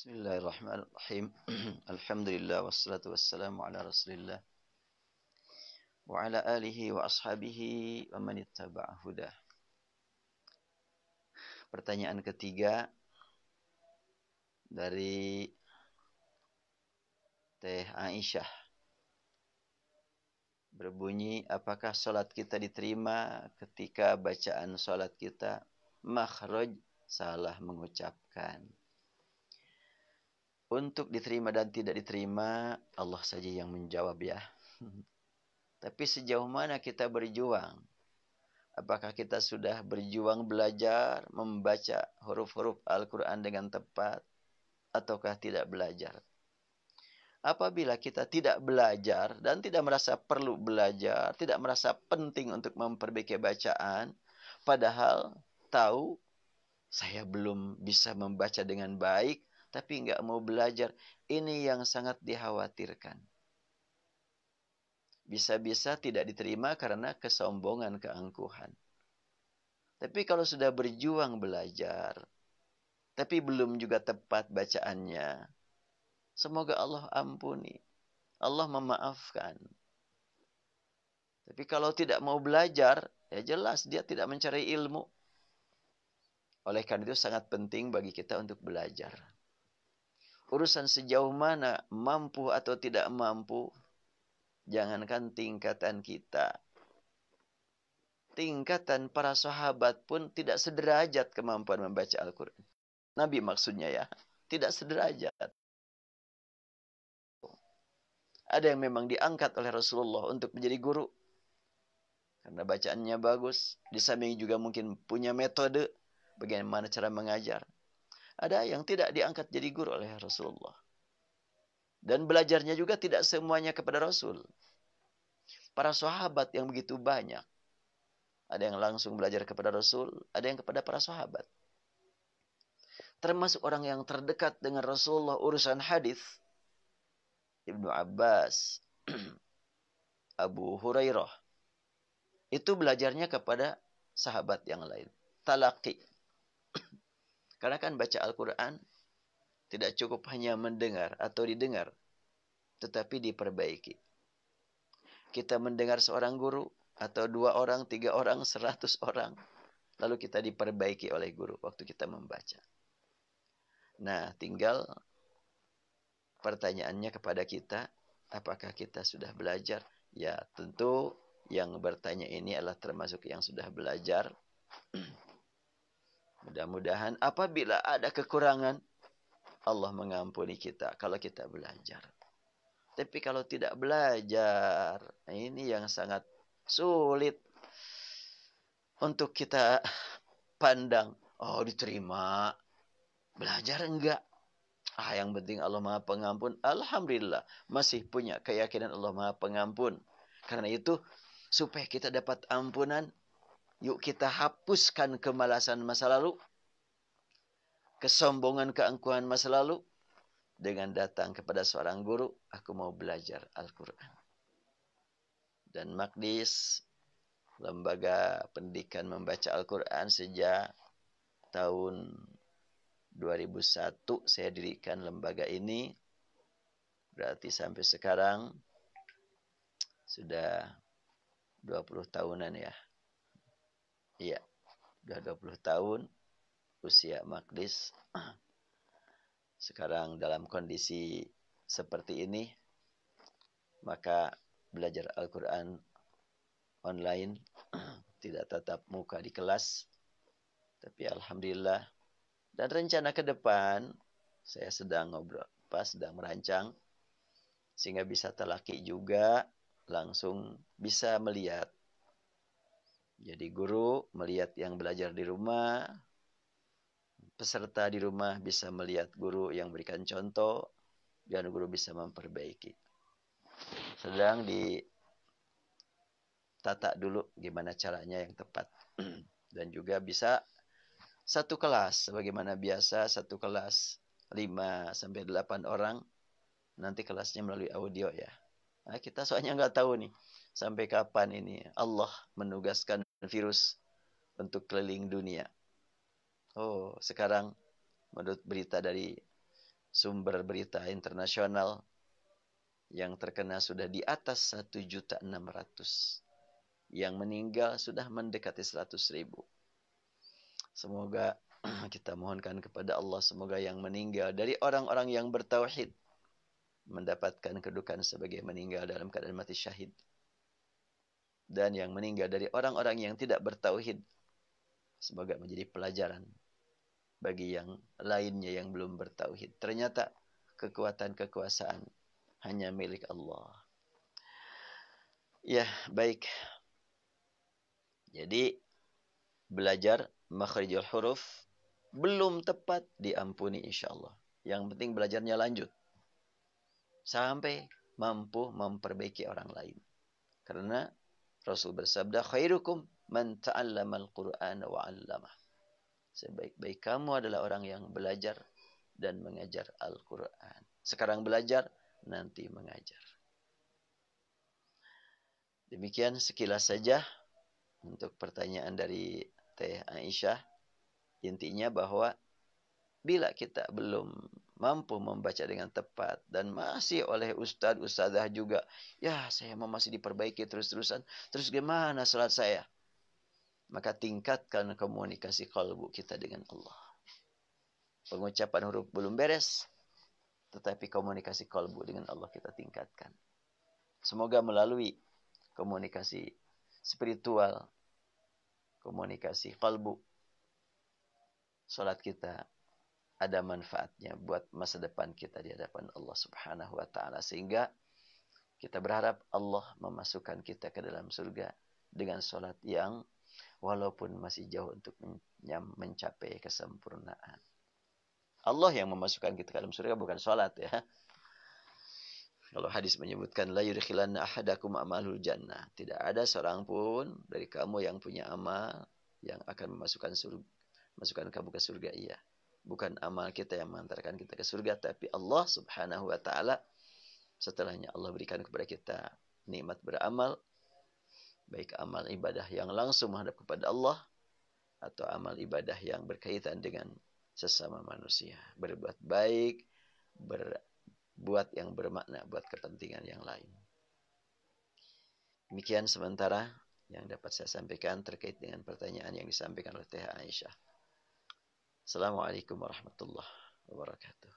Bismillahirrahmanirrahim. Alhamdulillah wassalatu wassalamu ala Rasulillah wa ala alihi wa ashabihi wa man ittaba'a hudah. Pertanyaan ketiga dari Teh Aisyah berbunyi, apakah salat kita diterima ketika bacaan salat kita makhraj salah mengucapkan? Untuk diterima dan tidak diterima, Allah saja yang menjawab ya. Tapi sejauh mana kita berjuang? Apakah kita sudah berjuang belajar membaca huruf-huruf Al-Quran dengan tepat? Ataukah tidak belajar? Apabila kita tidak belajar dan tidak merasa perlu belajar, tidak merasa penting untuk memperbaiki bacaan, padahal tahu saya belum bisa membaca dengan baik, tapi nggak mau belajar. Ini yang sangat dikhawatirkan. Bisa-bisa tidak diterima karena kesombongan, keangkuhan. Tapi kalau sudah berjuang belajar, tapi belum juga tepat bacaannya, semoga Allah ampuni. Allah memaafkan. Tapi kalau tidak mau belajar, ya jelas dia tidak mencari ilmu. Oleh karena itu sangat penting bagi kita untuk belajar. Urusan sejauh mana mampu atau tidak mampu, jangankan tingkatan kita. Tingkatan para sahabat pun tidak sederajat kemampuan membaca Al-Quran. Nabi maksudnya ya, tidak sederajat. Ada yang memang diangkat oleh Rasulullah untuk menjadi guru. Karena bacaannya bagus. Di samping juga mungkin punya metode bagaimana cara mengajar. Ada yang tidak diangkat jadi guru oleh Rasulullah. Dan belajarnya juga tidak semuanya kepada Rasul. Para sahabat yang begitu banyak. Ada yang langsung belajar kepada Rasul, ada yang kepada para sahabat. Termasuk orang yang terdekat dengan Rasulullah urusan hadis, Ibnu Abbas, Abu Hurairah. Itu belajarnya kepada sahabat yang lain. Talaqi. Karena kan baca Al-Quran tidak cukup hanya mendengar atau didengar, tetapi diperbaiki. Kita mendengar seorang guru, atau 2 orang, 3 orang, 100 orang. Lalu kita diperbaiki oleh guru waktu kita membaca. Nah, tinggal pertanyaannya kepada kita, apakah kita sudah belajar? Ya, tentu yang bertanya ini adalah termasuk yang sudah belajar. Mudah-mudahan apabila ada kekurangan, Allah mengampuni kita kalau kita belajar. Tapi kalau tidak belajar, ini yang sangat sulit untuk kita pandang. Oh, diterima. Belajar enggak? Yang penting Allah Maha Pengampun. Alhamdulillah, masih punya keyakinan Allah Maha Pengampun. Karena itu, supaya kita dapat ampunan, yuk kita hapuskan kemalasan masa lalu, kesombongan, keangkuhan masa lalu, dengan datang kepada seorang guru, aku mau belajar Al-Quran. Dan Makdis, lembaga pendidikan membaca Al-Quran, sejak tahun 2001 saya dirikan lembaga ini. Berarti sampai sekarang sudah 20 tahunan ya. Iya, sudah 20 tahun usia Makdis. Sekarang dalam kondisi seperti ini, maka belajar Al-Quran online, tidak tatap muka di kelas. Tapi Alhamdulillah. Dan rencana ke depan, saya sedang sedang merancang, sehingga bisa talaki juga, langsung bisa melihat. Jadi guru melihat yang belajar di rumah, peserta di rumah bisa melihat guru yang berikan contoh, dan guru bisa memperbaiki. Sedang ditata dulu gimana caranya yang tepat. Dan juga bisa satu kelas, sebagaimana biasa, satu kelas 5-8 orang, nanti kelasnya melalui audio ya. Nah, kita soalnya nggak tahu nih, sampai kapan ini Allah menugaskan virus untuk keliling dunia. Oh, sekarang menurut berita dari sumber berita internasional yang terkena sudah di atas 1.600.000. Yang meninggal sudah mendekati 100.000. Semoga kita mohonkan kepada Allah, semoga yang meninggal dari orang-orang yang bertauhid mendapatkan kedudukan sebagai meninggal dalam keadaan mati syahid. Dan yang meninggal dari orang-orang yang tidak bertauhid, semoga menjadi pelajaran bagi yang lainnya yang belum bertauhid. Ternyata kekuatan kekuasaan hanya milik Allah. Ya, baik. Jadi belajar makhrijul huruf belum tepat diampuni insyaallah. Yang penting belajarnya lanjut sampai mampu memperbaiki orang lain. Karena Rasul bersabda, khairukum man ta'allamal Qur'ana wa 'allamah. Sebaik-baik kamu adalah orang yang belajar dan mengajar Al-Qur'an. Sekarang belajar, nanti mengajar. Demikian sekilas saja untuk pertanyaan dari Teh Aisyah. Intinya bahwa bila kita belum mampu membaca dengan tepat dan masih oleh ustadzah juga, ya saya mau masih diperbaiki terus-terusan, terus gimana salat saya? Maka tingkatkan komunikasi kalbu kita dengan Allah. Pengucapan huruf belum beres, tetapi komunikasi kalbu dengan Allah kita tingkatkan. Semoga melalui komunikasi spiritual, komunikasi kalbu, salat kita ada manfaatnya buat masa depan kita di hadapan Allah Subhanahu wa taala, sehingga kita berharap Allah memasukkan kita ke dalam surga dengan salat yang walaupun masih jauh untuk mencapai kesempurnaan. Allah yang memasukkan kita ke dalam surga, bukan salat ya. Kalau hadis menyebutkan la yudkhilanna ahadakum amalul jannah, tidak ada seorang pun dari kamu yang punya amal yang akan masukkan kamu ke surga. Iya. Bukan amal kita yang mengantarkan kita ke surga, tapi Allah Subhanahu wa taala setelahnya Allah berikan kepada kita nikmat beramal, baik amal ibadah yang langsung menghadap kepada Allah atau amal ibadah yang berkaitan dengan sesama manusia, berbuat baik, berbuat yang bermakna buat kepentingan yang lain. Demikian sementara yang dapat saya sampaikan terkait dengan pertanyaan yang disampaikan oleh Teh Aisyah. Assalamualaikum warahmatullahi wabarakatuh.